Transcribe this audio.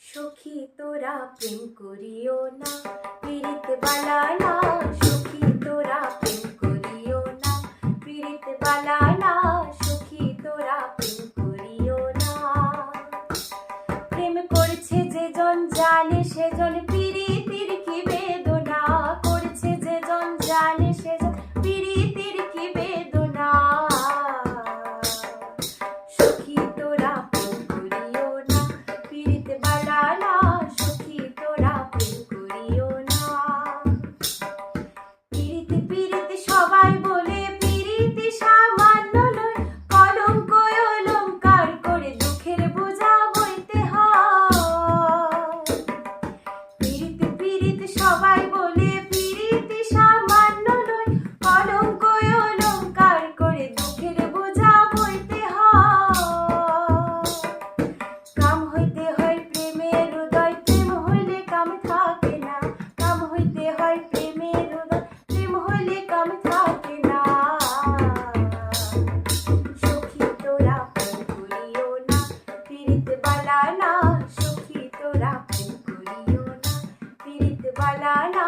সখী তোরা প্রেম করিও না, পীড়িত বালা না। সখী তোরা প্রেম করিও না, পীড়িত বালা না। সখী তোরা প্রেম করিও না। প্রেম করছে যে জন জানে সেজন পীড়িতির কি বেদনা। করছে যে জন জানে সেজন পীড়িতির কি বেদনা। সখী তোরা প্রেম করিও না, পীড়িত বালা না। সখী তোরা প্রেম করিও না। পীড়িত পীড়িত সবাই বলে পীড়িত সামান্য নয়। কলঙ্ক অলংকার করে দুঃখের বোঝা বইতে হয়। পীড়িত পীড়িত সবাই বলে পীড়িত সামান্য নয়। কলঙ্ক অলংকার করে দুঃখের বোঝা বইতে হয়। কাম হইতে হয় প্রেমের হৃদয়, প্রেম হইলে কাম থাকে না। কাম হইতে হয় প্রেমের হৃদয়, প্রেম হইলে কাম থাকে না। সখী তোরা প্রেম করিও না, পীড়িত বালা না। সখী তোরা প্রেম করিও না, পীড়িত বালা না।